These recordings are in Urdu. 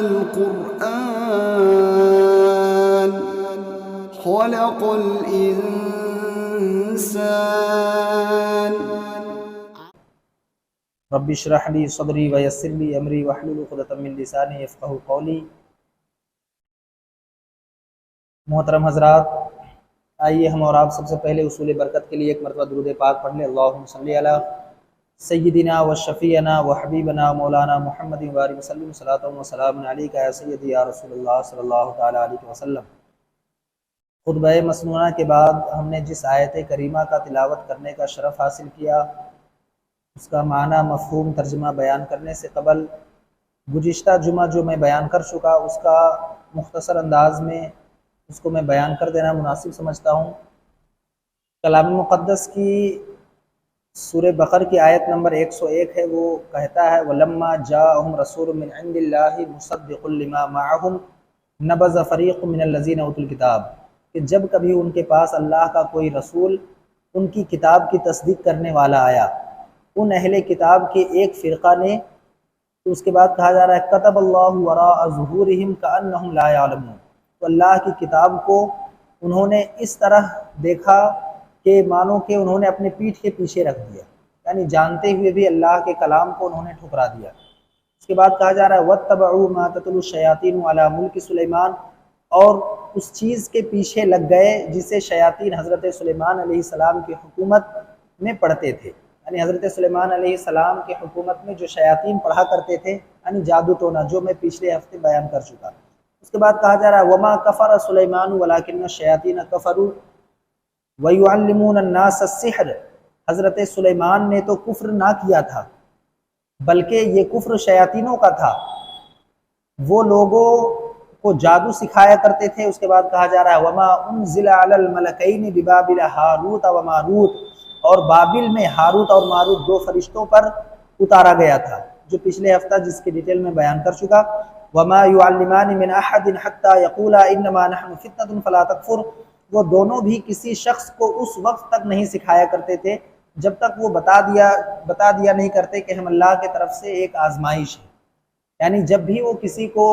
القرآن خلق الإنسان رب اشرح لي صدري ويسر لي امري واحلل عقدة من لساني يفقهوا قولي۔ محترم حضرات، آئیے ہم اور آپ سب سے پہلے اصول برکت کے لیے ایک مرتبہ درود پاک پڑھ لیں۔ اللہم صلی علی سیدنا و شفیعنا و حبیبنا مولانا محمد وآلہ وسلم، صلاۃ و سلام علیک یا سیدی یا رسول اللہ صلی اللہ تعالی علیہ وسلم۔ خطبہ مسنونہ کے بعد ہم نے جس آیت کریمہ کا تلاوت کرنے کا شرف حاصل کیا، اس کا معنی، مفہوم، ترجمہ بیان کرنے سے قبل گزشتہ جمعہ جو میں بیان کر چکا، اس کا مختصر انداز میں اس کو میں بیان کر دینا مناسب سمجھتا ہوں۔ کلام مقدس کی سورہ بقرہ کی آیت نمبر 101 ہے، وہ کہتا ہے وَلَمَّا جَاءَهُمْ رَسُولٌ مِّنْ عِندِ اللَّهِ مُصَدِّقٌ لِّمَا مَعَهُمْ نَبَذَ فَرِيقٌ مِّنَ الَّذِينَ أُوتُوا الْكِتَابَ، کہ جب کبھی ان کے پاس اللہ کا کوئی رسول ان کی کتاب کی تصدیق کرنے والا آیا، ان اہل کتاب کے ایک فرقہ نے، تو اس کے بعد کہا جا رہا ہے كَتَبَ اللَّهُ وَرَاءَ ظُهُورِهِمْ كَأَنَّهُمْ لَا يَعْلَمُونَ، تو اللہ کی کتاب کو انہوں نے اس طرح دیکھا کہ مانو کہ انہوں نے اپنے پیٹھ کے پیچھے رکھ دیا، یعنی جانتے ہوئے بھی اللہ کے کلام کو انہوں نے ٹھکرا دیا۔ اس کے بعد کہا جا رہا ہے وَاتَّبَعُوا مَا تَتْلُو الشَّيَاطِينُ عَلَى مُلْكِ سُلَيْمَانَ، اور اس چیز کے پیچھے لگ گئے جسے شیاطین حضرت سلیمان علیہ السلام کی حکومت میں پڑھتے تھے، یعنی حضرت سلیمان علیہ السلام کی حکومت میں جو شیاطین پڑھا کرتے تھے، یعنی جادو ٹونا، جو میں پچھلے ہفتے بیان کر چکا۔ اس کے بعد کہا جا رہا ہے وَمَا كَفَرَ سُلَيْمَانُ وَلَٰكِنَّ الشَّيَاطِينَ كَفَرُوا وَيُعَلِّمُونَ النَّاسَ السِّحْرَ، حضرت سلیمان نے تو کفر نہ کیا تھا، بلکہ یہ کفر شیاطینوں کا تھا، وہ لوگوں کو جادو سکھایا کرتے تھے۔ اس کے بعد کہا جا رہا ہے وَمَا أُنزِلَ عَلَى الْمَلَكَيْنِ بِبَابِلَ هَارُوتَ وَمَارُوتَ، اور بابل میں ہاروت اور ماروت دو فرشتوں پر اتارا گیا تھا، جو پچھلے ہفتہ جس کی ڈیٹیل میں بیان کر چکا۔ وَمَا يُعَلِّمَانِ مِنْ أَحَدٍ حَتَّى يَقُولَا إِنَّمَا نَحْنُ فِتْنَةٌ فَلَا تَكْفُرْ، وہ دونوں بھی کسی شخص کو اس وقت تک نہیں سکھایا کرتے تھے جب تک وہ بتا دیا نہیں کرتے کہ ہم اللہ کی طرف سے ایک آزمائش ہے، یعنی جب بھی وہ کسی کو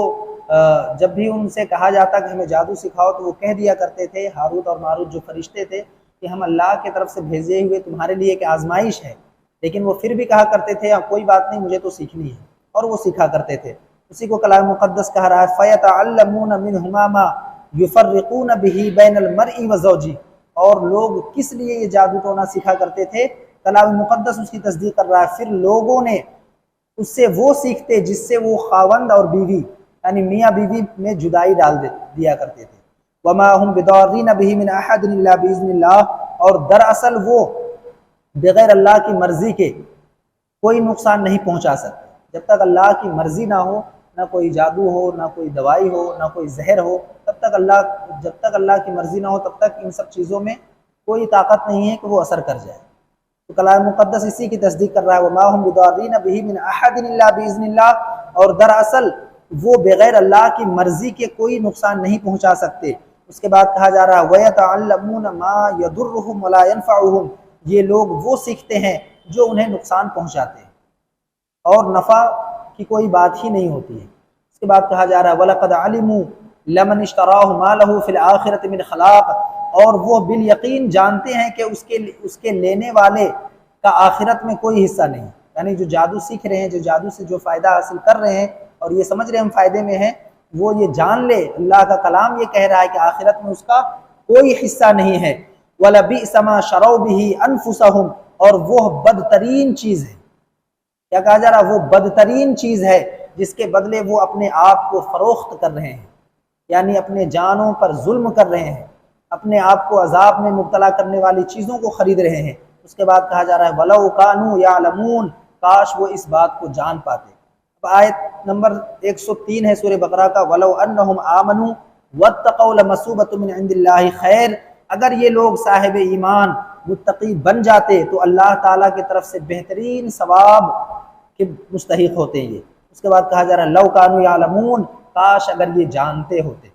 جب بھی ان سے کہا جاتا کہ ہمیں جادو سکھاؤ، تو وہ کہہ دیا کرتے تھے، ہاروت اور ماروت جو فرشتے تھے، کہ ہم اللہ کی طرف سے بھیجے ہوئے تمہارے لیے ایک آزمائش ہے، لیکن وہ پھر بھی کہا کرتے تھے کوئی بات نہیں، مجھے تو سیکھنی ہے، اور وہ سیکھا کرتے تھے۔ اسی کو کلام مقدس کہہ رہا ہے فَيَتَعَلَّمُونَ مِنْهُمَا مَا يُفَرِّقُونَ بِهِ بَيْنَ الْمَرْءِ وَزَوْجِهِ، اور لوگ کس لیے یہ جادو ٹونا سیکھا کرتے تھے؟ کلام مقدس اس کی تصدیق کر رہا ہے، پھر لوگوں نے اس سے وہ سیکھتے جس سے وہ خاوند اور بیوی، یعنی میاں بیوی میں جدائی ڈال دیا کرتے تھے۔ وَمَا هُمْ بِضَارِّينَ بِهِ مِنْ أَحَدٍ إِلَّا بِإِذْنِ اللَّهِ، اور دراصل وہ بغیر اللہ کی مرضی کے کوئی نقصان نہیں پہنچا سکتے۔ جب تک اللہ کی مرضی نہ ہو، نہ کوئی جادو ہو، نہ کوئی دوائی ہو، نہ کوئی زہر ہو، جب تک اللہ کی مرضی نہ ہو تب تک ان سب چیزوں میں کوئی طاقت نہیں ہے کہ وہ اثر کر جائے۔ تو کلام مقدس اسی کی تصدیق کر رہا ہے وَمَا هُمْ بِضَارِّينَ بِهِ مِنْ أَحَدٍ إِلَّا بِإِذْنِ اللَّهِ، اور دراصل وہ بغیر اللہ کی مرضی کے کوئی نقصان نہیں پہنچا سکتے۔ اس کے بعد کہا جا رہا ہے وَيَتَعَلَّمُونَ مَا يَضُرُّهُمْ وَلَا يَنْفَعُهُمْ، یہ لوگ وہ سیکھتے ہیں جو انہیں نقصان پہنچاتے ہیں اور نفع کی کوئی بات ہی نہیں ہوتی ہے۔ اس کے بعد کہا جا رہا ہے وَلَقَدْ عَلِمُوا لَمَنِ اشْتَرَاهُ مَا لَهُ فِي الْآخِرَةِ مِنْ خَلَاقٍ، اور وہ بالیقین جانتے ہیں کہ اس کے لینے والے کا آخرت میں کوئی حصہ نہیں، یعنی جو جادو سیکھ رہے ہیں، جو جادو سے جو فائدہ حاصل کر رہے ہیں اور یہ سمجھ رہے ہیں ہم فائدے میں ہیں، وہ یہ جان لے اللہ کا کلام یہ کہہ رہا ہے کہ آخرت میں اس کا کوئی حصہ نہیں ہے۔ وَلَبِئْسَ مَا شَرَوْا بِهِ أَنفُسَهُمْ، اور وہ بدترین چیز ہے، کیا کہا جا رہا ہے؟ وہ بدترین چیز ہے جس کے بدلے وہ اپنے آپ کو فروخت کر رہے ہیں، یعنی اپنے جانوں پر ظلم کر رہے ہیں، اپنے آپ کو عذاب میں مبتلا کرنے والی چیزوں کو خرید رہے ہیں۔ اس کے بعد کہا جا رہا ہے وَلَوْ كَانُوا يَعْلَمُونَ، کاش وہ اس بات کو جان پاتے۔ اب آیت نمبر 103 ہے سورہ بقرہ کا وَلَوْ أَنَّهُمْ آمَنُوا وَاتَّقَوْا لَمَثُوبَةٌ مِّنْ عِندِ اللَّهِ خَيْرٌ، اگر یہ لوگ صاحب ایمان متقی بن جاتے تو اللہ تعالیٰ کی طرف سے بہترین ثواب کے مستحق ہوتے ہیں یہ۔ اس کے بعد کہا جا رہا ہے لَوْ كَانُوا يَعْلَمُونَ، کاش اگر یہ جانتے ہوتے۔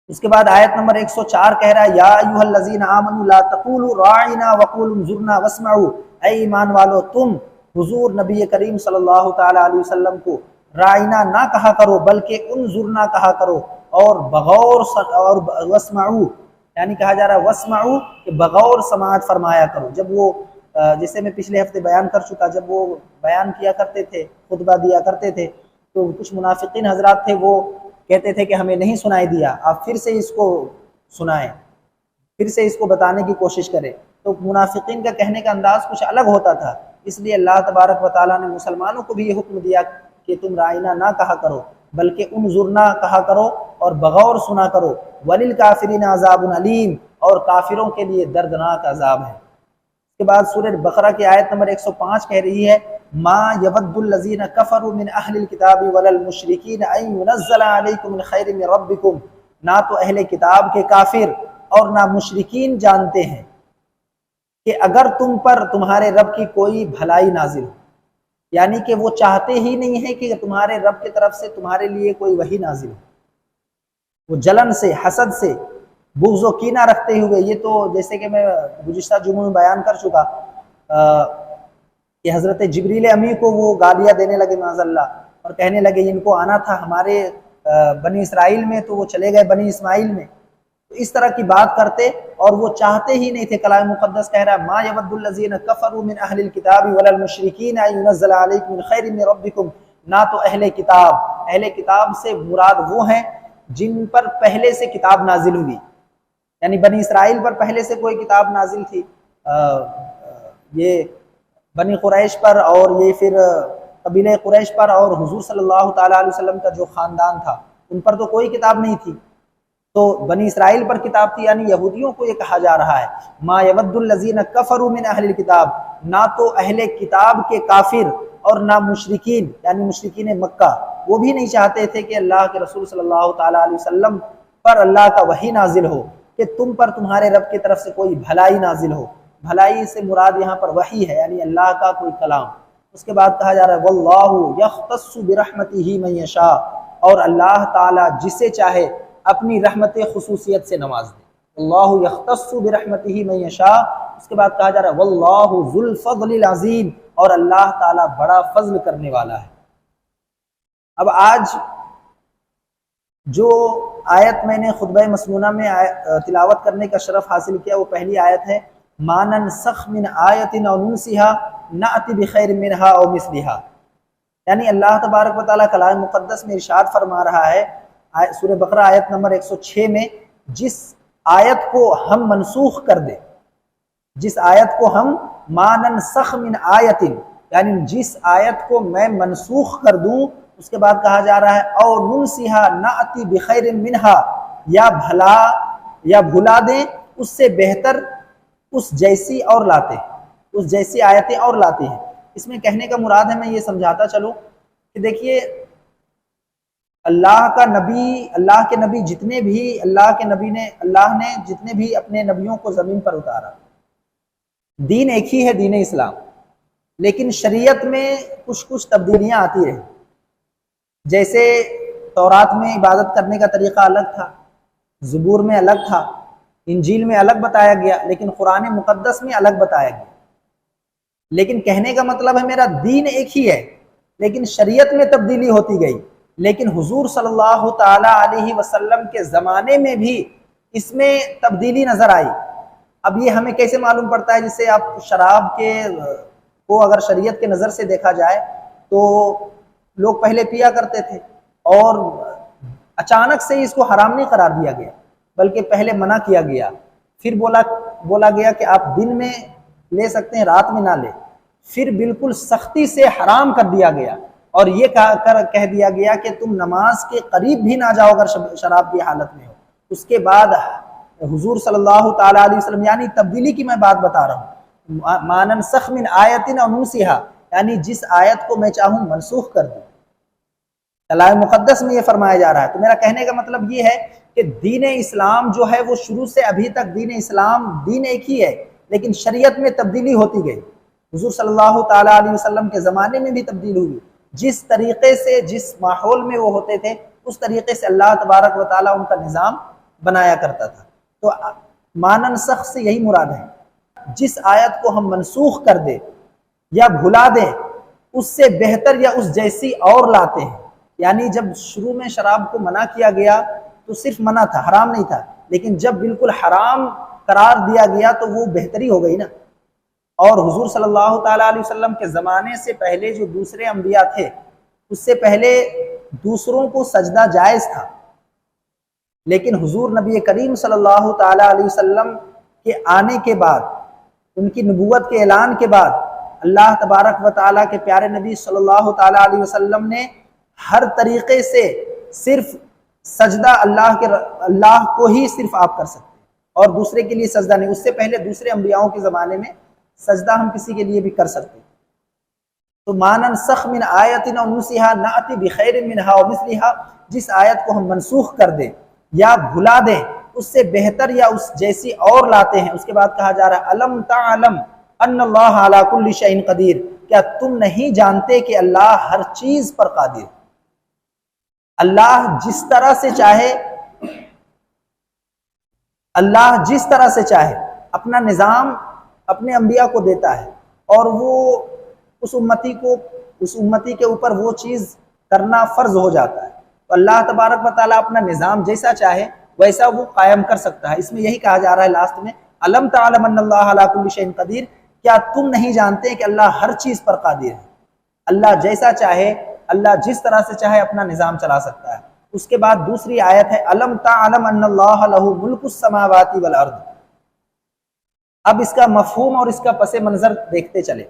اس کے بعد آیت نمبر 104 کہہ رہا ہے یا ایھا الذین آمنوا لا تقولوا راعنا وقولوا انظرنا واسمعوا، اے ایمان والو تم حضور نبی کریم صلی اللہ تعالی علیہ وسلم کو رائنا نہ کہا کرو بلکہ انظرنا کہا کرو، اور بغور اور واسمعوا یعنی کہا جا رہا ہے واسمعوا کہ بغور سماعت فرمایا کرو۔ جب وہ جسے میں پچھلے ہفتے بیان کر چکا، جب وہ بیان کیا کرتے تھے، خطبہ دیا کرتے تھے، تو کچھ منافقین حضرات تھے، وہ کہتے تھے کہ ہمیں نہیں سنائی دیا، آپ پھر سے اس کو سنائیں، پھر سے اس کو بتانے کی کوشش کریں۔ تو منافقین کا کہنے کا انداز کچھ الگ ہوتا تھا، اس لیے اللہ تبارک و تعالیٰ نے مسلمانوں کو بھی یہ حکم دیا کہ تم رائنا نہ کہا کرو بلکہ انظرنا کہا کرو اور بغور سنا کرو۔ وَلِلْكَافِرِينَ عَذَابٌ عَلِيمٌ، اور کافروں کے لیے دردناک عذاب ہے۔ اس کے بعد سورہ بقرہ کی آیت نمبر 105 کہہ رہی ہے مَا يَوَدُّ الَّذِينَ كَفَرُوا مِنْ أَهْلِ الْكِتَابِ وَلَا الْمُشْرِكِينَ أَن يُنَزَّلَ عَلَيْكُم مِّن خَيْرٍ مِّن رَّبِّكُمْ، نہ تو اہل کتاب کے کافر اور نہ مشرکین جانتے ہیں کہ اگر تم پر تمہارے رب کی کوئی بھلائی نازل ہو، یعنی کہ وہ چاہتے ہی نہیں ہے کہ تمہارے رب کی طرف سے تمہارے لیے کوئی وحی نازل ہو، وہ جلن سے، حسد سے، بغض و کینہ رکھتے ہوئے، یہ تو جیسے کہ میں گزشتہ جمعوں میں بیان کر چکا کہ حضرت جبریل امی کو وہ گالیاں دینے لگے معاذ اللہ، اور کہنے لگے ان کو آنا تھا ہمارے بنی اسرائیل میں تو وہ چلے گئے بنی اسماعیل میں، تو اس طرح کی بات کرتے، اور وہ چاہتے ہی نہیں تھے۔ کلام مقدس کہہ رہا ہے ما یود الذین کفروا من اہل الکتاب ولا المشرکین ان ينزل علیکم من خیر من ربکم، نہ تو اہل کتاب سے مراد وہ ہیں جن پر پہلے سے کتاب نازل ہوئی، یعنی بنی اسرائیل پر پہلے سے کوئی کتاب نازل تھی، یہ بنی قریش پر، اور یہ پھر قبیلہ قریش پر، اور حضور صلی اللہ تعالیٰ علیہ وسلم کا جو خاندان تھا ان پر تو کوئی کتاب نہیں تھی، تو بنی اسرائیل پر کتاب تھی، یعنی یہودیوں کو یہ کہا جا رہا ہے ما یود الذین کفروا من اہل الکتاب، نہ تو اہل کتاب کے کافر اور نہ مشرکین، یعنی مشرکین مکہ، وہ بھی نہیں چاہتے تھے کہ اللہ کے رسول صلی اللہ تعالیٰ علیہ وسلم پر اللہ کا وحی نازل ہو، کہ تم پر تمہارے رب کی طرف سے کوئی بھلائی نازل ہو۔ بھلائی سے مراد یہاں پر وحی ہے، یعنی اللہ کا کوئی کلام۔ اس کے بعد کہا جا رہا ہے واللہ یختص برحمتہ من یشاء، اور اللہ تعالیٰ جسے چاہے اپنی رحمت خصوصیت سے نواز دے۔ اللہ یختص برحمتہ من یشاء، اس کے بعد کہا جا رہا ہے واللہ ذو الفضل العظیم، اور اللہ تعالیٰ بڑا فضل کرنے والا ہے۔ اب آج جو آیت میں نے خطبہ مسنونہ میں تلاوت کرنے کا شرف حاصل کیا، وہ پہلی آیت ہے مَا نَنسَخْ مِنْ آیَةٍ أَوْ نُنْسِهَا نَأْتِ بِخَيْرٍ مِّنْهَا أَوْ مِثْلِهَا، یعنی اللہ تبارک و تعالیٰ کلام مقدس میں ارشاد فرما رہا ہے سورہ بقرہ آیت نمبر 106 میں، جس آیت کو ہم منسوخ کر دیں، جس آیت کو ہم مَا نَنسَخْ مِنْ آیَةٍ، یعنی جس آیت کو میں منسوخ کر دوں، اس کے بعد کہا جا رہا ہے او ننسیہا نأتی بخیر منہا، یا بھلا دیں اس سے بہتر اس جیسی اور لاتے ہیں، اس جیسی آیتیں اور لاتے ہیں۔ اس میں کہنے کا مراد ہے، میں یہ سمجھاتا چلوں کہ دیکھیے اللہ کے نبی جتنے بھی اللہ نے جتنے بھی اپنے نبیوں کو زمین پر اتارا، دین ایک ہی ہے، دین اسلام، لیکن شریعت میں کچھ تبدیلیاں آتی رہیں، جیسے تورات میں عبادت کرنے کا طریقہ الگ تھا، زبور میں الگ تھا، انجیل میں الگ بتایا گیا، لیکن قرآن مقدس میں الگ بتایا گیا۔ لیکن کہنے کا مطلب ہے میرا دین ایک ہی ہے، لیکن شریعت میں تبدیلی ہوتی گئی۔ لیکن حضور صلی اللہ تعالیٰ علیہ وسلم کے زمانے میں بھی اس میں تبدیلی نظر آئی۔ اب یہ ہمیں کیسے معلوم پڑتا ہے؟ جسے آپ شراب کو اگر شریعت کے نظر سے دیکھا جائے تو لوگ پہلے پیا کرتے تھے، اور اچانک سے اس کو حرام نہیں قرار دیا گیا، بلکہ پہلے منع کیا گیا، پھر بولا گیا کہ آپ دن میں لے سکتے ہیں، رات میں نہ لے، پھر بالکل سختی سے حرام کر دیا گیا، اور یہ کہہ دیا گیا کہ تم نماز کے قریب بھی نہ جاؤ اگر شراب کی حالت میں ہو۔ اس کے بعد حضور صلی اللہ تعالیٰ علیہ وسلم، یعنی تبدیلی کی میں بات بتا رہا ہوں، مَا نَنسَخْ مِنْ آیَةٍ أَوْ نُنْسِهَا، یعنی جس آیت کو میں چاہوں منسوخ کر دوں۔ کلام مقدس میں یہ فرمایا جا رہا ہے۔ تو میرا کہنے کا مطلب یہ ہے کہ دین اسلام جو ہے وہ شروع سے ابھی تک دین اسلام دین ایک ہی ہے، لیکن شریعت میں تبدیلی ہوتی گئی۔ حضور صلی اللہ تعالیٰ علیہ وسلم کے زمانے میں بھی تبدیل ہوئی، جس طریقے سے جس ماحول میں وہ ہوتے تھے اس طریقے سے اللہ تبارک و تعالیٰ ان کا نظام بنایا کرتا تھا۔ تو مَا نَنسَخْ سے یہی مراد ہے، جس آیت کو ہم منسوخ کر دیں یا بھلا دیں، اس سے بہتر یا اس جیسی اور لاتے ہیں۔ یعنی جب شروع میں شراب کو منع کیا گیا تو صرف منع تھا، حرام نہیں تھا، لیکن جب بالکل حرام قرار دیا گیا تو وہ بہتری ہو گئی نا۔ اور حضور صلی اللہ تعالیٰ علیہ وسلم کے زمانے سے پہلے جو دوسرے انبیاء تھے اس سے پہلے دوسروں کو سجدہ جائز تھا، لیکن حضور نبی کریم صلی اللہ تعالیٰ علیہ وسلم کے آنے کے بعد، ان کی نبوت کے اعلان کے بعد، اللہ تبارک و تعالیٰ کے پیارے نبی صلی اللہ تعالیٰ علیہ وسلم نے ہر طریقے سے صرف سجدہ اللہ کو ہی صرف آپ کر سکتے ہیں اور دوسرے کے لیے سجدہ نہیں۔ اس سے پہلے دوسرے انبیاءوں کے زمانے میں سجدہ ہم کسی کے لیے بھی کر سکتے ہیں۔ تو ما ننسخ من آیت او ننسها نأتی بخیر منها ومثلها، جس آیت کو ہم منسوخ کر دیں یا بھلا دیں اس سے بہتر یا اس جیسی اور لاتے ہیں۔ اس کے بعد کہا جا رہا ہے الم تعلم ان اللہ علی کل شیء قدیر، کیا تم نہیں جانتے کہ اللہ ہر چیز پر قادر؟ اللہ جس طرح سے چاہے اپنا نظام اپنے انبیاء کو دیتا ہے، اور وہ اس امتی کے اوپر وہ چیز کرنا فرض ہو جاتا ہے۔ تو اللہ تبارک و تعالیٰ اپنا نظام جیسا چاہے ویسا وہ قائم کر سکتا ہے۔ اس میں یہی کہا جا رہا ہے لاسٹ میں الم تعلم ان اللہ علی کل شیء قدیر، کیا تم نہیں جانتے کہ اللہ ہر چیز پر قادر ہے؟ اللہ جیسا چاہے، اللہ جس طرح سے چاہے اپنا نظام چلا سکتا ہے۔ اس کے بعد دوسری آیت ہے الم تعلم ان اللہ لہ ملک السماوات والارض۔ اب اس کا مفہوم اور اس کا پس منظر دیکھتے چلے۔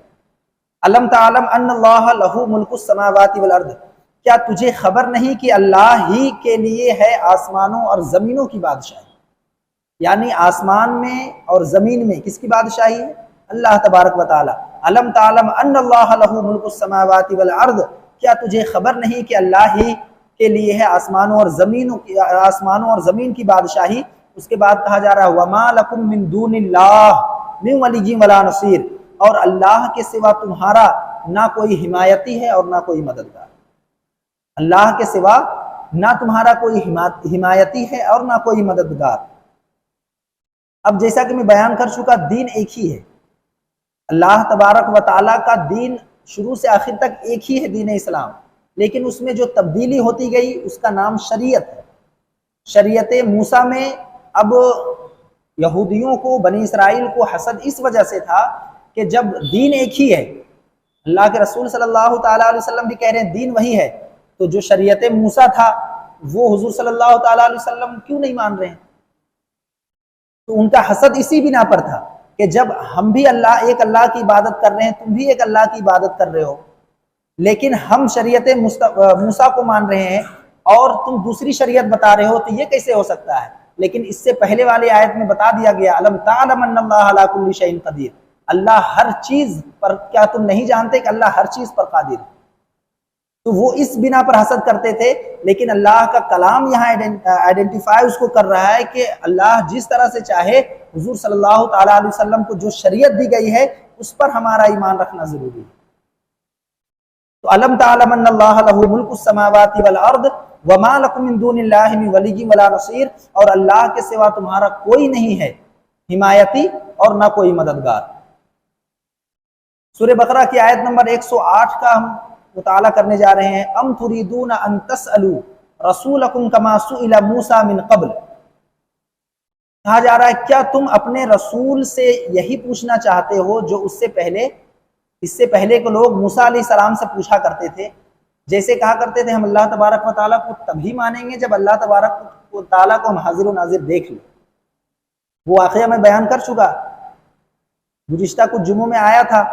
الم تعلم ان اللہ لہ ملک السماوات والارض، کیا تجھے خبر نہیں کہ اللہ ہی کے لیے ہے آسمانوں اور زمینوں کی بادشاہی؟ یعنی آسمان میں اور زمین میں کس کی بادشاہی ہے؟ اللہ تبارک و تعالی۔ الم تعلم ان اللہ لہ ملک السماوات والارض، کیا تجھے خبر نہیں کہ اللہ ہی کے لیے ہے آسمانوں اور زمین کی بادشاہی؟ اس کے بعد کہا جا رہا ہے وما لکم من دون اللہ من ولی ولا نصیر، اور اللہ کے سوا تمہارا نہ کوئی حمایتی ہے اور نہ کوئی مددگار۔ اللہ کے سوا نہ تمہارا کوئی حمایتی ہے اور نہ کوئی مددگار۔ اب جیسا کہ میں بیان کر چکا، دین ایک ہی ہے، اللہ تبارک و تعالیٰ کا دین شروع سے آخر تک ایک ہی ہے، دین اسلام، لیکن اس میں جو تبدیلی ہوتی گئی اس کا نام شریعت ہے۔ شریعت موسیٰ میں اب یہودیوں کو، بنی اسرائیل کو حسد اس وجہ سے تھا کہ جب دین ایک ہی ہے، اللہ کے رسول صلی اللہ تعالیٰ علیہ وسلم بھی کہہ رہے ہیں دین وہی ہے، تو جو شریعت موسیٰ تھا وہ حضور صلی اللہ تعالیٰ علیہ وسلم کیوں نہیں مان رہے ہیں؟ تو ان کا حسد اسی بنا پر تھا کہ جب ہم بھی ایک اللہ کی عبادت کر رہے ہیں، تم بھی ایک اللہ کی عبادت کر رہے ہو، لیکن ہم شریعت موسیٰ کو مان رہے ہیں اور تم دوسری شریعت بتا رہے ہو، تو یہ کیسے ہو سکتا ہے؟ لیکن اس سے پہلے والی آیت میں بتا دیا گیا الم تعلم ان اللہ علی کل شیء قدیر، اللہ ہر چیز پر، کیا تم نہیں جانتے کہ اللہ ہر چیز پر قادر ہے؟ تو وہ اس بنا پر حسد کرتے تھے، لیکن اللہ کا کلام یہاں آئیڈینٹیفائی اس کو کر رہا ہے کہ اللہ جس طرح سے چاہے، حضور صلی اللہ تعالیٰ علیہ وسلم کو جو شریعت دی گئی ہے اس پر ہمارا ایمان رکھنا ضروری ہے۔ تو الم تعلم ان اللہ لہ ملک السماوات والارض وما لکم من دون اللہ من ولی ولا نصیر، اور اللہ کے سوا تمہارا کوئی نہیں ہے حمایتی اور نہ کوئی مددگار۔ سورہ بقرہ کی آیت نمبر 108 کا ہم مطالعہ کرنے جا رہے ہیں۔ ام تريدون ان تسألوا رسولکم کما سئل موسیٰ من قبل، کہا جا رہا ہے کیا تم اپنے رسول سے یہی پوچھنا چاہتے ہو جو اس سے پہلے کے لوگ موسیٰ علیہ السلام سے پوچھا کرتے تھے؟ جیسے کہا کرتے تھے ہم اللہ تبارک و تعالیٰ کو تبھی مانیں گے جب اللہ تبارک و تعالیٰ کو ہم حاضر و ناظر دیکھ لیں۔ وہ واقعہ میں بیان کر چکا، گزشتہ کچھ جمعوں میں آیا تھا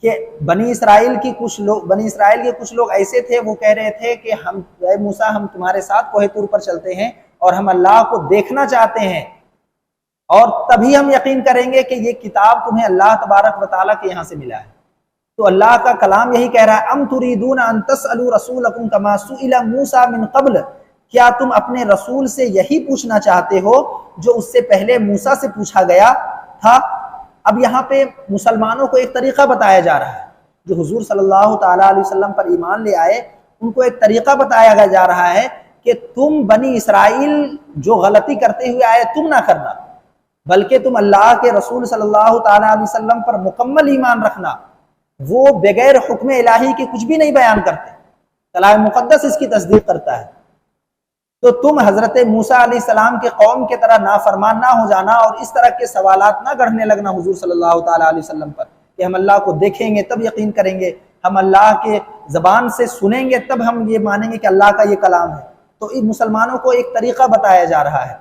کہ بنی اسرائیل کے کچھ لوگ ایسے تھے، وہ کہہ رہے تھے کہ اے موسیٰ ہم تمہارے ساتھ کوہ طور پر چلتے ہیں اور ہم اللہ کو دیکھنا چاہتے ہیں، اور تبھی ہم یقین کریں گے کہ یہ کتاب تمہیں اللہ تبارک و تعالیٰ کے یہاں سے ملا ہے۔ تو اللہ کا کلام یہی کہہ رہا ہے ام تريدون ان تسألوا رسولکم کما سئل موسیٰ من قبل، کیا تم اپنے رسول سے یہی پوچھنا چاہتے ہو جو اس سے پہلے موسیٰ سے پوچھا گیا تھا؟ اب یہاں پہ مسلمانوں کو ایک طریقہ بتایا جا رہا ہے، جو حضور صلی اللہ تعالیٰ علیہ وسلم پر ایمان لے آئے ان کو ایک طریقہ بتایا جا رہا ہے کہ تم بنی اسرائیل جو غلطی کرتے ہوئے آئے تم نہ کرنا، بلکہ تم اللہ کے رسول صلی اللہ تعالیٰ علیہ وسلم پر مکمل ایمان رکھنا۔ وہ بغیر حکم الہی کے کچھ بھی نہیں بیان کرتے، کلام مقدس اس کی تصدیق کرتا ہے۔ تو تم حضرت موسیٰ علیہ السلام کے قوم کے طرح نافرمان نہ ہو جانا اور اس طرح کے سوالات نہ گڑھنے لگنا حضور صلی اللہ تعالیٰ علیہ وسلم پر کہ ہم اللہ کو دیکھیں گے تب یقین کریں گے، ہم اللہ کے زبان سے سنیں گے تب ہم یہ مانیں گے کہ اللہ کا یہ کلام ہے۔ تو ان مسلمانوں کو ایک طریقہ بتایا جا رہا ہے،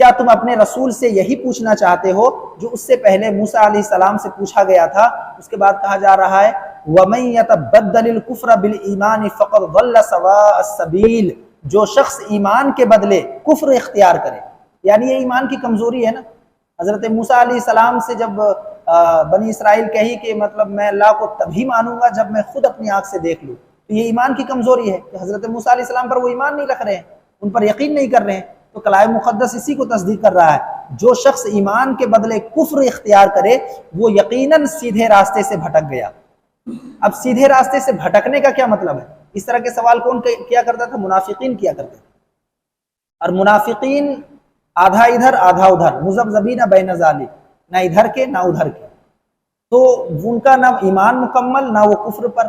کیا تم اپنے رسول سے یہی پوچھنا چاہتے ہو جو اس سے پہلے موسیٰ علیہ السلام سے پوچھا گیا تھا؟ اس کے بعد کہا جا رہا ہے وَمَن يَتَبَدَّلِ الْكُفْرَ بِالْإِيمَانِ فَقَدْ ضَلَّ سَوَاءَ السَّبِيلِ، جو شخص ایمان کے بدلے کفر اختیار کرے، یعنی یہ ایمان کی کمزوری ہے نا۔ حضرت موسیٰ علیہ السلام سے جب بنی اسرائیل کہی کہ مطلب میں اللہ کو تبھی مانوں گا جب میں خود اپنی آنکھ سے دیکھ لوں، تو یہ ایمان کی کمزوری ہے کہ حضرت موسیٰ علیہ السلام پر وہ ایمان نہیں رکھ رہے ہیں، ان پر یقین نہیں کر رہے ہیں۔ تو کلام مقدس اسی کو تصدیق کر رہا ہے، جو شخص ایمان کے بدلے کفر اختیار کرے وہ یقیناً سیدھے راستے سے بھٹک گیا۔ اب سیدھے راستے سے بھٹکنے کا کیا مطلب ہے؟ اس طرح کے سوال کون کیا کرتا تھا؟ منافقین کیا کرتے تھے، اور منافقین آدھا ادھر آدھا ادھر، مذبذبین بین ذالک، نہ ادھر کے نہ ادھر کے، تو ان کا نہ ایمان مکمل نہ وہ کفر پر۔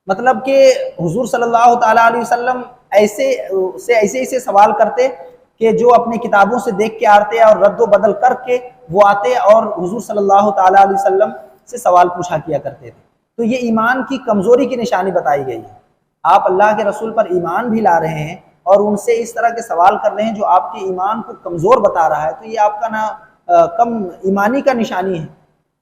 مطلب کہ حضور صلی اللہ تعالیٰ علیہ وسلم ایسے سوال کرتے کہ جو اپنی کتابوں سے دیکھ کے آتے اور رد و بدل کر کے وہ آتے اور حضور صلی اللہ تعالیٰ علیہ وسلم سے سوال پوچھا کیا کرتے تھے۔ تو یہ ایمان کی کمزوری کی نشانی بتائی گئی ہے۔ آپ اللہ کے رسول پر ایمان بھی لا رہے ہیں اور ان سے اس طرح کے سوال کر رہے ہیں جو آپ کے ایمان کو کمزور بتا رہا ہے، تو یہ آپ کا نا کم ایمانی کا نشانی ہے۔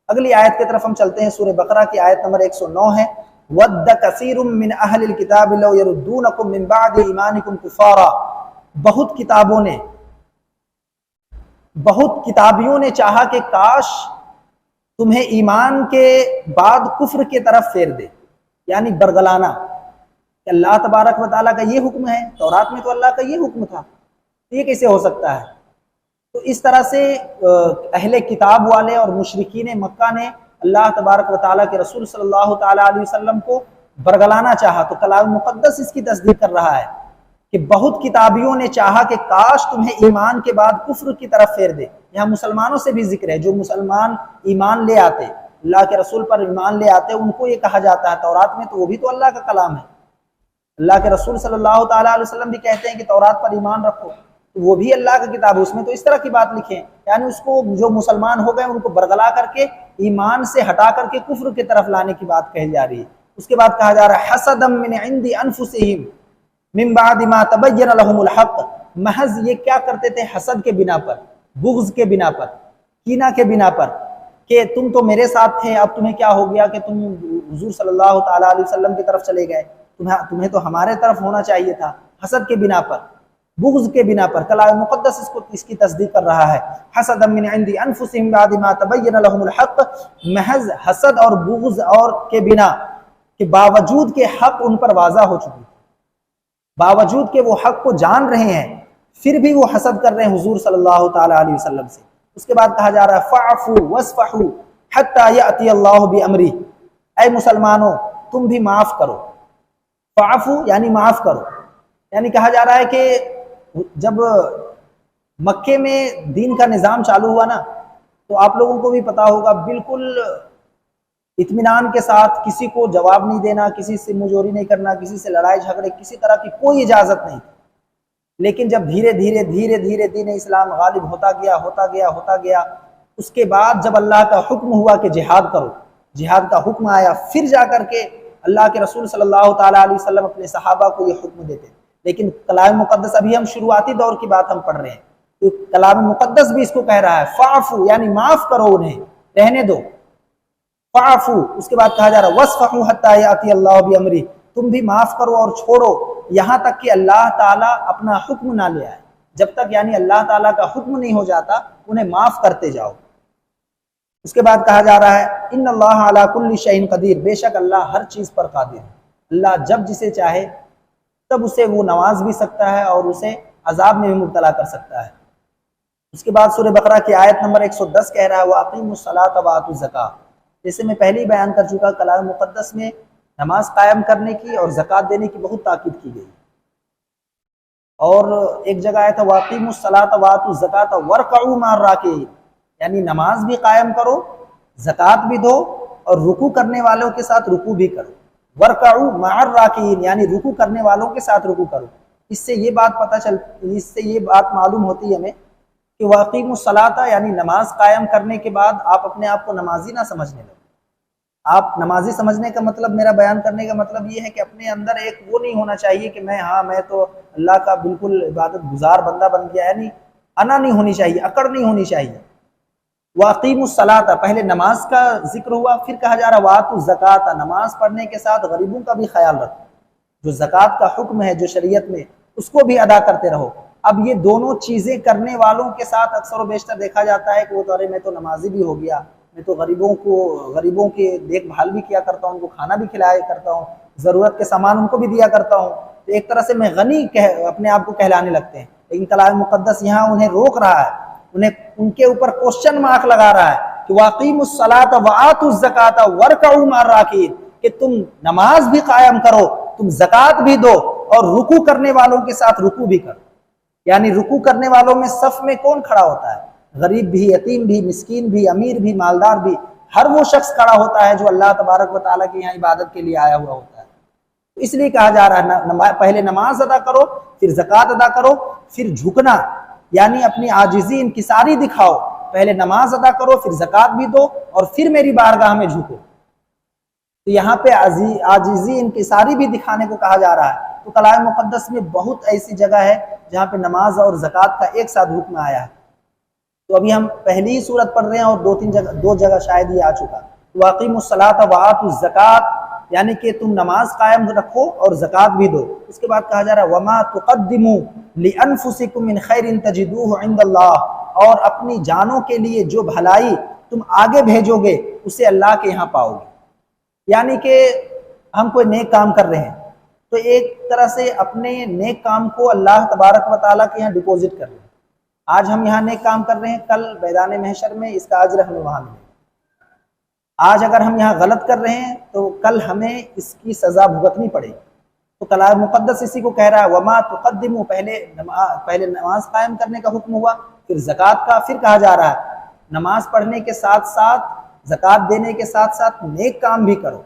اگلی آیت کی طرف ہم چلتے ہیں، سورہ بقرہ کی آیت نمبر 109 ہے وَدَّ كَثِيرٌ مِّنْ أَهْلِ الْكِتَابِ لَوْ يَرُدُّونَكُم مِّن بَعْدِ إِيمَانِكُمْ كُفَّارًا، بہت کتابیوں نے چاہا کہ کاش تمہیں ایمان کے بعد کفر کی طرف پھیر دے، یعنی برگلانا کہ اللہ تبارک و تعالیٰ کا یہ حکم ہے، تورات میں تو اللہ کا یہ حکم تھا، یہ کیسے ہو سکتا ہے؟ تو اس طرح سے اہل کتاب والے اور مشرکین مکہ نے اللہ تبارک و تعالیٰ کے رسول صلی اللہ تعالیٰ علیہ وسلم کو برگلانا چاہا۔ تو کلام مقدس اس کی تصدیق کر رہا ہے کہ بہت کتابیوں نے چاہا کہ کاش تمہیں ایمان کے بعد کفر کی طرف پھیر دے۔ یہاں مسلمانوں سے بھی ذکر ہے، جو مسلمان ایمان لے آتے، اللہ کے رسول پر ایمان لے آتے، ان کو یہ کہا جاتا ہے تورات میں تو وہ بھی تو اللہ کا کلام ہے۔ اللہ کے رسول صلی اللہ تعالیٰ علیہ وسلم بھی کہتے ہیں کہ تورات پر ایمان رکھو، تو وہ بھی اللہ کا کتاب ہے، اس میں تو اس طرح کی بات لکھیں، یعنی اس کو جو مسلمان ہو گئے ان کو برگلا کر کے ایمان سے ہٹا کر کے کفر کی طرف لانے کی بات کہی جا رہی ہے۔ اس کے بعد کہا جا رہا ہے حسدا من عند انفسہم من بعد ما تبین لهم الحق، محض یہ کیا کرتے تھے؟ حسد کے بنا پر، بغض کے بنا پر، کینہ کے بنا پر، کہ تم تو میرے ساتھ تھے، اب تمہیں کیا ہو گیا کہ تم حضور صلی اللہ تعالیٰ علیہ وسلم کی طرف چلے گئے، تمہیں تو ہمارے طرف ہونا چاہیے تھا۔ حسد کے بنا پر، بغض کے بنا پر، کلام مقدس اس کی تصدیق کر رہا ہے۔ حسد من عند انفسہم بعد ما تبین لهم الحق، محض حسد اور بغض اور کے بنا کہ باوجود کہ حق ان پر واضح ہو چکی، باوجود کہ وہ حق کو جان رہے ہیں پھر بھی وہ حسد کر رہے ہیں حضور صلی اللہ تعالیٰ علیہ وسلم سے۔ اس کے بعد کہا جا رہا ہے فَاعْفُوا وَاصْفَحُوا حَتَّى يَأْتِيَ اللَّهُ بِأَمْرِهِ، اے مسلمانوں تم بھی معاف کرو۔ فَاعْفُوا یعنی معاف کرو، یعنی کہا جا رہا ہے کہ جب مکے میں دین کا نظام چالو ہوا نا تو آپ لوگوں کو بھی پتا ہوگا، بالکل اطمینان کے ساتھ کسی کو جواب نہیں دینا، کسی سے منہ نہیں کرنا، کسی سے لڑائی جھگڑے کسی طرح کی کوئی اجازت نہیں تھی۔ لیکن جب دھیرے دھیرے دین اسلام غالب ہوتا گیا، اس کے بعد جب اللہ کا حکم ہوا کہ جہاد کرو، جہاد کا حکم آیا، پھر جا کر کے اللہ کے رسول صلی اللہ تعالیٰ علیہ وسلم اپنے صحابہ کو یہ حکم دیتے۔ لیکن کلام مقدس، ابھی ہم شروعاتی دور کی بات ہم پڑھ رہے ہیں، تو کلام مقدس بھی اس کو کہہ رہا ہے فَاعْفُوا یعنی معاف کرو، انہیں رہنے دو۔ فَاعْفُوا، اس کے بعد کہا جا رہا ہے وَاصْفَحُوا حَتَّى يَأْتِيَ اللَّهُ بِأَمْرِهِ، تم بھی معاف کرو اور چھوڑو یہاں تک کہ اللہ تعالیٰ اپنا حکم نہ لے آئے، جب تک یعنی اللہ تعالیٰ کا حکم نہیں ہو جاتا انہیں معاف کرتے جاؤ۔ اس کے بعد کہا جا رہا ہے ان اللہ علی کل شیء قدیر، بے شک اللہ ہر چیز پر قادر ہے، اللہ جب جسے چاہے تب اسے وہ نواز بھی سکتا ہے اور اسے عذاب میں بھی مبتلا کر سکتا ہے۔ اس کے بعد سورہ بقرہ کی آیت نمبر 110 کہہ رہا ہے وَأَقِیمُوا الصَّلَاةَ وَآتُوا الزَّکَاۃَ، جیسے میں پہلے ہی بیان کر چکا، کلام مقدس میں نماز قائم کرنے کی اور زکوٰۃ دینے کی بہت تاکید کی گئی، اور ایک جگہ آیا تھا وَأَقِیمُوا الصَّلَاةَ وَآتُوا الزَّکَاةَ وَارْکَعُوا مَعَ الرَّاکِعِینَ، یعنی نماز بھی قائم کرو، زکوٰۃ بھی دو، اور رکوع کرنے والوں کے ساتھ رکوع بھی کرو۔ ورکعوا مع الراکعین، یعنی رکوع کرنے والوں کے ساتھ رکوع کرو۔ اس سے یہ بات معلوم ہوتی ہے ہمیں کہ واقیموا الصلاۃ، یعنی نماز قائم کرنے کے بعد آپ اپنے آپ کو نمازی نہ سمجھنے لگے۔ آپ نمازی سمجھنے کا مطلب، میرا بیان کرنے کا مطلب یہ ہے کہ اپنے اندر ایک وہ نہیں ہونا چاہیے کہ میں تو اللہ کا بالکل عبادت گزار بندہ بن گیا، یعنی انا نہیں ہونی چاہیے، اکڑ نہیں ہونی چاہیے۔ واقیموا الصلاۃ، پہلے نماز کا ذکر ہوا، پھر کہا جا رہا وآتوا الزکاۃ، نماز پڑھنے کے ساتھ غریبوں کا بھی خیال رکھو، جو زکوٰۃ کا حکم ہے جو شریعت میں، اس کو بھی ادا کرتے رہو۔ اب یہ دونوں چیزیں کرنے والوں کے ساتھ اکثر و بیشتر دیکھا جاتا ہے کہ وہ تو ارے میں تو نمازی بھی ہو گیا، میں تو غریبوں کی دیکھ بھال بھی کیا کرتا ہوں، ان کو کھانا بھی کھلایا کرتا ہوں، ضرورت کے سامان ان کو بھی دیا کرتا ہوں، تو ایک طرح سے میں غنی اپنے آپ کو کہلانے لگتے ہیں۔ لیکن کلام مقدس یہاں انہیں روک رہا ہے، ان کے اوپر کوسچن مارک لگا رہا ہے کہ واقیموا الصلاۃ وآتوا الزکاۃ وارکعوا مع الراکعین، کہ تم نماز بھی قائم کرو، تم زکوٰۃ بھی دو، اور رکوع کرنے والوں کے ساتھ رکوع بھی کرو۔ یعنی رکوع کرنے والوں میں صف میں کون کھڑا ہوتا ہے؟ غریب بھی، یتیم بھی، مسکین بھی، امیر بھی، مالدار بھی، ہر وہ شخص کھڑا ہوتا ہے جو اللہ تبارک و تعالیٰ کے یہاں عبادت کے لیے آیا ہوا ہوتا ہے۔ اس لیے کہا جا رہا ہے پہلے نماز ادا کرو، پھر زکوٰۃ ادا کرو، پھر جھکنا، یعنی اپنی عاجزی انکساری دکھاؤ۔ پہلے نماز ادا کرو، پھر زکوٰۃ بھی دو، اور پھر میری بارگاہ میں جھکو۔ تو یہاں پہ عاجزی انکساری بھی دکھانے کو کہا جا رہا ہے۔ تو کلام مقدس میں بہت ایسی جگہ ہے جہاں پہ نماز اور زکوٰۃ کا ایک ساتھ حکم آیا ہے۔ تو ابھی ہم پہلی ہی صورت پڑھ رہے ہیں اور دو جگہ شاید یہ آ چکا۔ واقیموا الصلاۃ وآتوا الزکاۃ، یعنی کہ تم نماز قائم رکھو اور زکوٰۃ بھی دو۔ اس کے بعد کہا جا رہا ہے وما تقدموا لانفسکم من خیر تجدوہ عند اللہ، اور اپنی جانوں کے لیے جو بھلائی تم آگے بھیجو گے اسے اللہ کے یہاں پاؤ گے۔ یعنی کہ ہم کوئی نیک کام کر رہے ہیں تو ایک طرح سے اپنے نیک کام کو اللہ تبارک و تعالیٰ کے یہاں ڈپوزٹ کر رہے ہیں۔ آج ہم یہاں نیک کام کر رہے ہیں، کل میدان محشر میں اس کا اجر ہمیں وہاں ملے گا۔ آج اگر ہم یہاں غلط کر رہے ہیں تو کل ہمیں اس کی سزا بھگتنی پڑے گی۔ تو کلام مقدس اسی کو کہہ رہا ہے وما تقدموا، پہلے نماز قائم کرنے کا حکم ہوا، پھر زکوٰۃ کا، پھر کہا جا رہا ہے نماز پڑھنے کے ساتھ ساتھ، زکوٰۃ دینے کے ساتھ ساتھ نیک کام بھی کرو،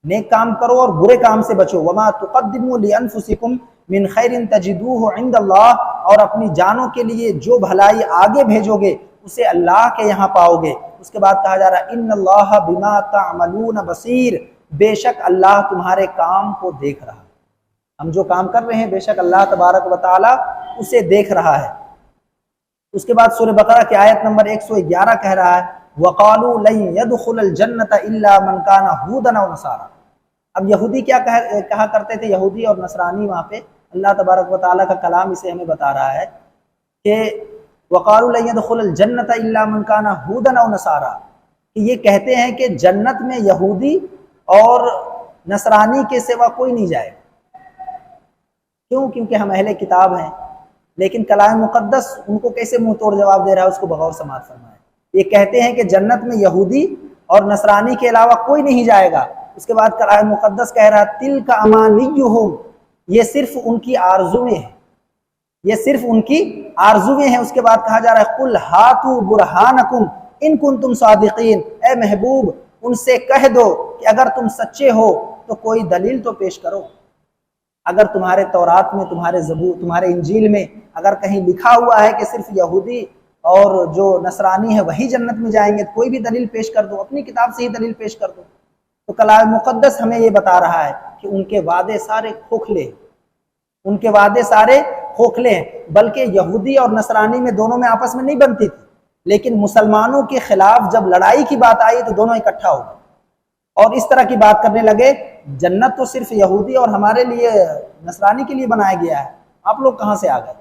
نیک کام کرو اور برے کام سے بچو۔ وما تقدموا لانفسکم من خیر تجدوہ عند اللہ، اور اپنی جانوں کے لیے جو بھلائی آگے بھیجو گے اسے اللہ کے یہاں پاؤ گے۔ اس کے بعد کہا جا رہا ہے ان اللہ بما تعملون بصیر، بے شک اللہ تمہارے کام کو دیکھ رہا ہے۔ ہم جو کام کر رہے ہیں بے شک اللہ تبارک و تعالی اسے دیکھ رہا ہے۔ اس کے بعد سورہ بقرہ کی آیت نمبر 111 کہہ رہا ہے وَقَالُوا لَن يَدْخُلَ الْجَنَّةَ إِلَّا مَنْ كَانَ هُودًا أَوْ نَصَارَىٰ۔ اب یہودی کیا کہا کرتے تھے؟ یہودی اور نصرانی، وہاں پہ اللہ تبارک و تعالیٰ کا کلام اسے ہمیں بتا رہا ہے کہ وَقَالُوا لَن يَدْخُلَ الْجَنَّةَ إِلَّا مَنْ كَانَ هُودًا أَوْ نَصَارَىٰ، کہ یہ کہتے ہیں کہ جنت میں یہودی اور نصرانی کے سوا کوئی نہیں جائے۔ کیوں؟ کیونکہ ہم اہل کتاب ہیں۔ لیکن کلام مقدس ان کو کیسے منہ توڑ جواب دے رہا ہے، اس کو بغور سماعت فرمائے۔ یہ کہتے ہیں کہ جنت میں یہودی اور نصرانی کے علاوہ کوئی نہیں جائے گا۔ اس کے بعد کلام مقدس کہہ رہا تِلْکَ أَمَانِيُّهُمْ، یہ صرف ان کی آرزویں ہیں، یہ صرف ان کی آرزویں ہیں۔ اس کے بعد کہا جا رہا ہے قُلْ هَاتُوا بُرْهَانَكُمْ إِن كُنتُمْ صَادِقِينَ، اے محبوب ان سے کہہ دو کہ اگر تم سچے ہو تو کوئی دلیل تو پیش کرو۔ اگر تمہارے تورات میں، تمہارے زبور، تمہارے انجیل میں اگر کہیں لکھا ہوا ہے کہ صرف یہودی اور جو نصرانی ہے وہی جنت میں جائیں گے، تو کوئی بھی دلیل پیش کر دو، اپنی کتاب سے ہی دلیل پیش کر دو۔ تو کلام مقدس ہمیں یہ بتا رہا ہے کہ ان کے وعدے سارے کھوکھلے ہیں، ان کے وعدے سارے کھوکھلے ہیں۔ بلکہ یہودی اور نصرانی میں دونوں میں آپس میں نہیں بنتی تھی، لیکن مسلمانوں کے خلاف جب لڑائی کی بات آئی تو دونوں اکٹھا ہو گئے اور اس طرح کی بات کرنے لگے جنت تو صرف یہودی اور ہمارے لیے نصرانی کے لیے بنایا گیا ہے، آپ لوگ کہاں سے آ گئے؟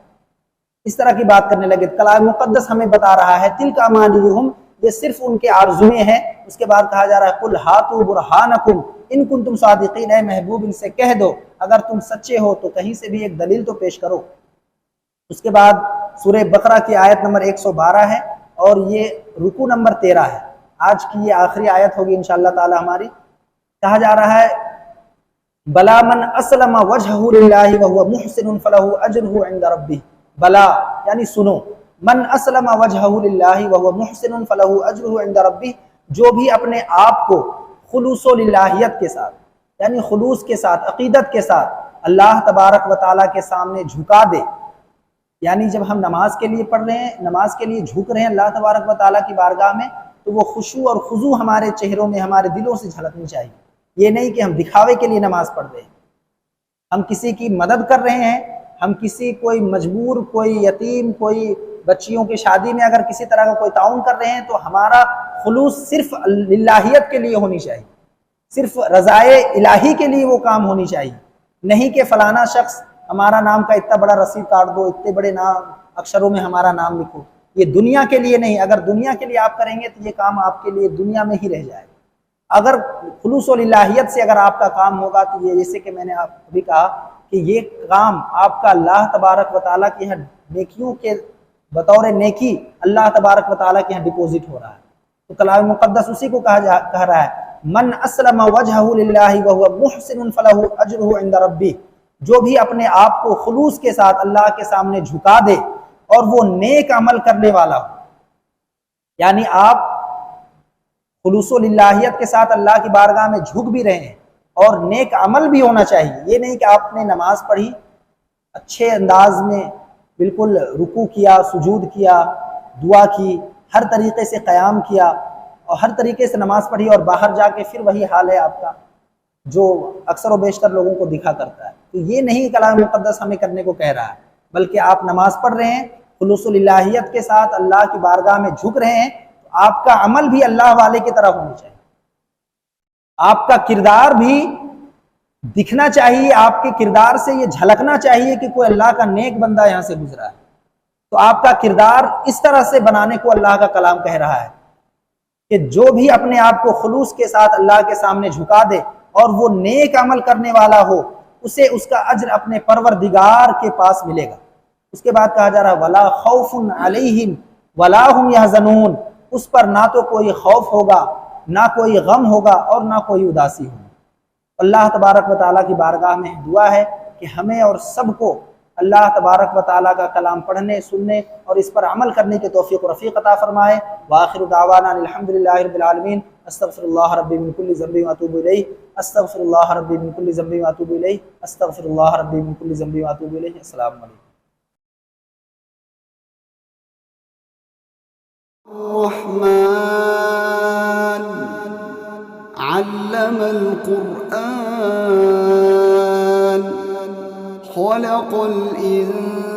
اس طرح کی بات کرنے لگے۔ کلام مقدس ہمیں بتا رہا ہے تِلْکَ أَمَانِيُّهُمْ، یہ صرف ان کے آرزویں ہیں۔ اس کے بعد کہا جا رہا ہے قُلْ هَاتُوا بُرْهَانَكُمْ إِن كُنتُمْ صَادِقِينَ، اے محبوب ان سے کہہ دو اگر تم سچے ہو تو کہیں سے بھی ایک دلیل تو پیش کرو۔ اس کے بعد سورہ بقرہ کی آیت نمبر 112 ہے اور یہ رکوع نمبر 13 ہے۔ آج کی یہ آخری آیت ہوگی انشاءاللہ تعالی ہماری۔ کہا جا رہا ہے بلا من اسلم وجهه لله وهو محسن فله اجره عند ربه، بلا یعنی سنو، من اسلم وجهه لله وهو محسن فله اجره عند ربه، جو بھی اپنے آپ کو خلوص و للہیت کے ساتھ، یعنی خلوص کے ساتھ، عقیدت کے ساتھ اللہ تبارک و تعالیٰ کے سامنے جھکا دے. یعنی جب ہم نماز کے لیے پڑھ رہے ہیں، نماز کے لیے جھک رہے ہیں اللہ تبارک و تعالیٰ کی بارگاہ میں، تو وہ خشوع اور خضوع ہمارے چہروں میں، ہمارے دلوں سے جھلکنی چاہیے. یہ نہیں کہ ہم دکھاوے کے لیے نماز پڑھ رہے ہیں، ہم کسی کی مدد کر رہے ہیں، ہم کسی کوئی مجبور، کوئی یتیم، کوئی بچیوں کی شادی میں اگر کسی طرح کا کوئی تعاون کر رہے ہیں تو ہمارا خلوص صرف للہیت کے لیے ہونی چاہیے، صرف رضائے الہی کے لیے وہ کام ہونی چاہیے. نہیں کہ فلانا شخص ہمارا نام کا اتنا بڑا رسید کاٹ دو، اتنے بڑے نام اکشروں میں ہمارا نام لکھو. یہ دنیا کے لیے نہیں. اگر دنیا کے لیے آپ کریں گے تو یہ کام آپ کے لیے دنیا میں ہی رہ جائے گا. اگر خلوص و للہیت سے اگر آپ کا کام ہوگا تو یہ جیسے کہ میں نے آپ کو بھی کہا کہ یہ کام آپ کا اللہ تبارک و تعالیٰ کے یہاں نیکیوں کے بطور نیکی اللہ تبارک و تعالیٰ کے یہاں ڈپوزٹ ہو رہا ہے. تو کلام مقدس اسی کو کہہ رہا ہے، من اسلم وجہہ للہ وہو محسن فلہ اجرہ عند ربہ. جو بھی اپنے آپ کو خلوص کے ساتھ اللہ کے سامنے جھکا دے اور وہ نیک عمل کرنے والا ہو. یعنی آپ خلوص و للہیت کے ساتھ اللہ کی بارگاہ میں جھک بھی رہے ہیں اور نیک عمل بھی ہونا چاہیے. یہ نہیں کہ آپ نے نماز پڑھی، اچھے انداز میں بالکل رکوع کیا، سجود کیا، دعا کی، ہر طریقے سے قیام کیا اور ہر طریقے سے نماز پڑھی اور باہر جا کے پھر وہی حال ہے آپ کا جو اکثر و بیشتر لوگوں کو دکھا کرتا ہے. تو یہ نہیں کلام مقدس ہمیں کرنے کو کہہ رہا ہے، بلکہ آپ نماز پڑھ رہے ہیں خلوص و للہیت کے ساتھ اللہ کی بارگاہ میں جھک رہے ہیں، تو آپ کا عمل بھی اللہ والے کی طرح ہونا چاہیے. آپ کا کردار بھی دکھنا چاہیے، آپ کے کردار سے یہ جھلکنا چاہیے کہ کوئی اللہ کا نیک بندہ یہاں سے گزرا ہے. تو آپ کا کردار اس طرح سے بنانے کو اللہ کا کلام کہہ رہا ہے کہ جو بھی اپنے آپ کو خلوص کے ساتھ اللہ کے سامنے جھکا دے اور وہ نیک عمل کرنے والا ہو، اسے اس کا اجر اپنے پروردگار کے پاس ملے گا. اس کے بعد کہا جا رہا ہے وَلَا خَوْفٌ عَلَيْهِمْ وَلَا هُمْ يَحْزَنُونَ. اس پر نہ تو کوئی خوف ہوگا، نہ کوئی غم ہوگا اور نہ کوئی اداسی ہوگی. اللہ تبارک و تعالیٰ کی بارگاہ میں دعا ہے کہ ہمیں اور سب کو اللہ تبارک و تعالیٰ کا کلام پڑھنے، سننے اور اس پر عمل کرنے کی توفیق و رفیق عطا فرمائے. وآخر دعوانا الحمدللہ رب العالمین. استغفر اللہ ربی من کل ذنب واتوب الیہ. استغفر اللہ ربی من کل ذنب واتوب الیہ. استغفر اللہ ربی من کل ذنب واتوب الیہ. السلام علیکم. الرحمن علم القرآن خلق الإنسان